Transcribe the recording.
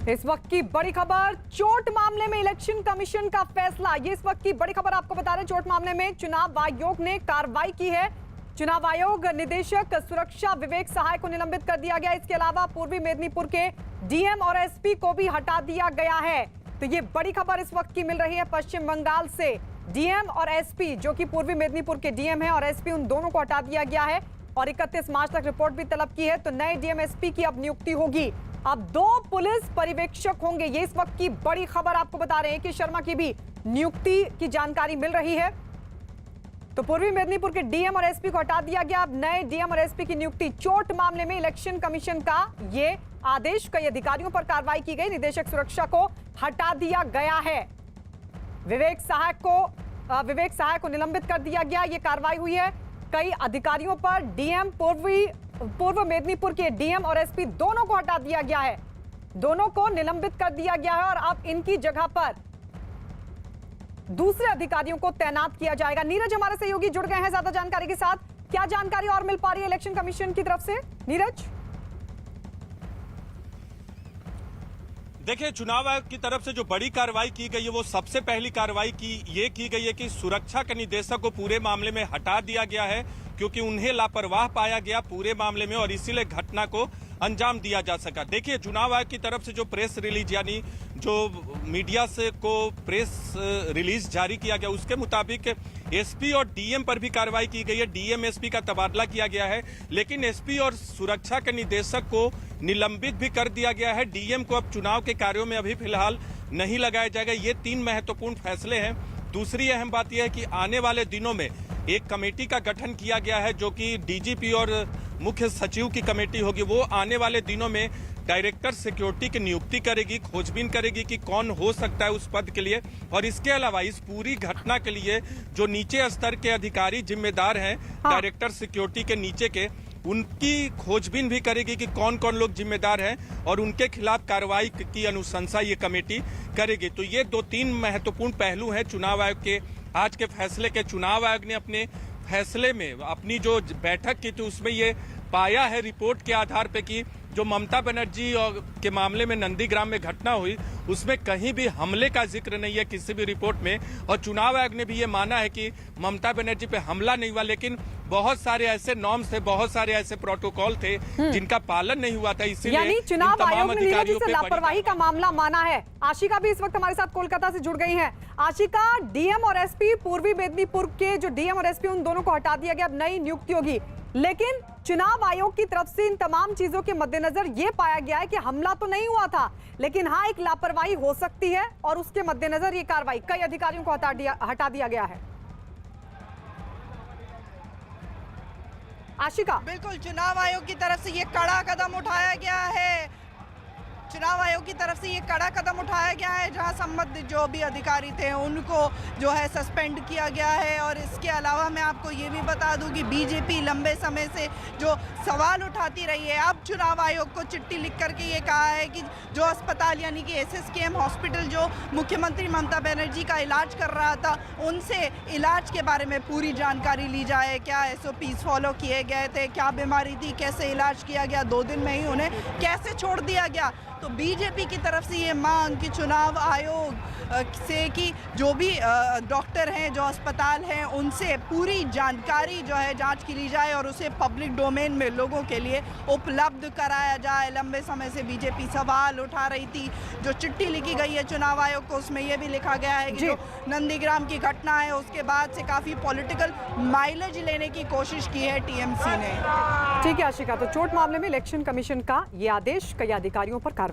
इस वक्त की बड़ी खबर, चोट मामले में इलेक्शन कमीशन का फैसला। ये इस वक्त की बड़ी खबर आपको बता रहे हैं। चोट मामले में चुनाव आयोग ने कार्रवाई की है। चुनाव आयोग निदेशक सुरक्षा विवेक सहाय को निलंबित कर दिया गया। इसके अलावा पूर्वी मेदिनीपुर के डीएम और एसपी को भी हटा दिया गया है। तो ये बड़ी खबर इस वक्त की मिल रही है पश्चिम बंगाल से। डीएम और एसपी, जो कि पूर्वी मेदिनीपुर के डीएम है और एसपी, उन दोनों को हटा दिया गया है और 31 मार्च तक रिपोर्ट भी तलब की है। तो नए डीएम एसपी की अब नियुक्ति होगी। अब 2 पुलिस पर्यवेक्षक होंगे। ये इस वक्त की बड़ी खबर आपको बता रहे हैं कि शर्मा की भी नियुक्ति की जानकारी मिल रही है। तो पूर्वी मेदिनीपुर के डीएम और एसपी को हटा दिया गया। अब नए डीएम और एसपी की नियुक्ति। चोट मामले में इलेक्शन कमीशन का ये आदेश, कई अधिकारियों पर कार्रवाई की गई। निदेशक सुरक्षा को हटा दिया गया है। विवेक सहाय को निलंबित कर दिया गया। ये कार्रवाई हुई है कई अधिकारियों पर। डीएम पूर्व मेदिनीपुर के डीएम और एसपी दोनों को हटा दिया गया है। दोनों को निलंबित कर दिया गया है और अब इनकी जगह पर दूसरे अधिकारियों को तैनात किया जाएगा। नीरज हमारे सहयोगी जुड़ गए हैं ज्यादा जानकारी के साथ। क्या जानकारी और मिल पा रही है इलेक्शन कमीशन की तरफ से, नीरज? देखिए, चुनाव आयोग की तरफ से जो बड़ी कार्रवाई की गई है, वो सबसे पहली कार्रवाई की गई है कि सुरक्षा के निदेशक को पूरे मामले में हटा दिया गया है, क्योंकि उन्हें लापरवाह पाया गया पूरे मामले में और इसीलिए घटना को अंजाम दिया जा सका। देखिए, चुनाव आयोग की तरफ से जो प्रेस रिलीज, यानी जो मीडिया से को प्रेस रिलीज जारी किया गया, उसके मुताबिक एसपी और डीएम पर भी कार्रवाई की गई है। डीएम एसपी का तबादला किया गया है, लेकिन एसपी और सुरक्षा के निदेशक को निलंबित भी कर दिया गया है। डीएम को अब चुनाव के कार्यों में अभी फिलहाल नहीं लगाया जाएगा। ये 3 महत्वपूर्ण फैसले हैं। दूसरी अहम बात यह है कि आने वाले दिनों में एक कमेटी का गठन किया गया है, जो कि डीजीपी और मुख्य सचिव की कमेटी होगी। वो आने वाले दिनों में डायरेक्टर सिक्योरिटी की नियुक्ति करेगी, खोजबीन करेगी कि कौन हो सकता है उस पद के लिए। और इसके अलावा इस पूरी घटना के लिए जो नीचे स्तर के अधिकारी जिम्मेदार हैं, डायरेक्टर सिक्योरिटी के नीचे के, उनकी खोजबीन भी करेगी कि कौन कौन लोग जिम्मेदार हैं और उनके खिलाफ कार्रवाई की अनुशंसा ये कमेटी करेगी। तो ये 2-3 महत्वपूर्ण पहलू हैं चुनाव आयोग के आज के फैसले के। चुनाव आयोग ने अपने फैसले में अपनी जो बैठक की थी, उसमें ये पाया है रिपोर्ट के आधार पे कि जो ममता बनर्जी के मामले में नंदीग्राम में घटना हुई, उसमें कहीं भी हमले का जिक्र नहीं है किसी भी रिपोर्ट में। और चुनाव आयोग ने भी ये माना है कि ममता बनर्जी पे हमला नहीं हुआ, लेकिन बहुत सारे ऐसे नॉर्म्स थे, बहुत सारे ऐसे प्रोटोकॉल थे जिनका पालन नहीं हुआ था। इसीलिए चुनाव आयोग ने नीरज लापरवाही का मामला माना है। आशिका भी इस वक्त हमारे साथ कोलकाता से जुड़ गई है। आशिका, डीएम और एसपी, पूर्वी मेदिनीपुर के जो डीएम और एसपी, उन दोनों को हटा दिया गया। अब नई नियुक्ति होगी, लेकिन चुनाव आयोग की तरफ से इन तमाम चीजों के मद्देनजर यह पाया गया है कि हमला तो नहीं हुआ था, लेकिन हाँ, एक लापरवाही हो सकती है और उसके मद्देनजर ये कार्रवाई, कई अधिकारियों को हटा दिया गया है। आशिका, बिल्कुल, चुनाव आयोग की तरफ से ये कड़ा कदम उठाया गया है। चुनाव आयोग की तरफ से ये कड़ा कदम उठाया गया है, जहां संबंधित जो भी अधिकारी थे उनको जो है सस्पेंड किया गया है। और इसके अलावा मैं आपको ये भी बता दूं कि बीजेपी लंबे समय से जो सवाल उठाती रही है, अब चुनाव आयोग को चिट्ठी लिख करके ये कहा है कि जो अस्पताल यानी कि एसएसकेएम हॉस्पिटल जो मुख्यमंत्री ममता बनर्जी का इलाज कर रहा था, उनसे इलाज के बारे में पूरी जानकारी ली जाए। क्या SOPs फॉलो किए गए थे, क्या बीमारी थी, कैसे इलाज किया गया, 2 दिन में ही उन्हें कैसे छोड़ दिया गया। तो बीजेपी की तरफ से ये मांग कि चुनाव आयोग से कि जो भी डॉक्टर हैं, जो अस्पताल हैं, उनसे पूरी जानकारी जो है जांच की ली जाए और उसे पब्लिक डोमेन में लोगों के लिए उपलब्ध कराया जाए। लंबे समय से बीजेपी सवाल उठा रही थी। जो चिट्ठी लिखी गई है चुनाव आयोग को, उसमें यह भी लिखा गया है कि जो नंदीग्राम की घटना है, उसके बाद से काफ़ी पॉलिटिकल माइलेज लेने की कोशिश की है टीएमसी ने। ठीक है आशिका, तो चोट मामले में इलेक्शन कमीशन का ये आदेश, कई अधिकारियों पर कार्रवाई।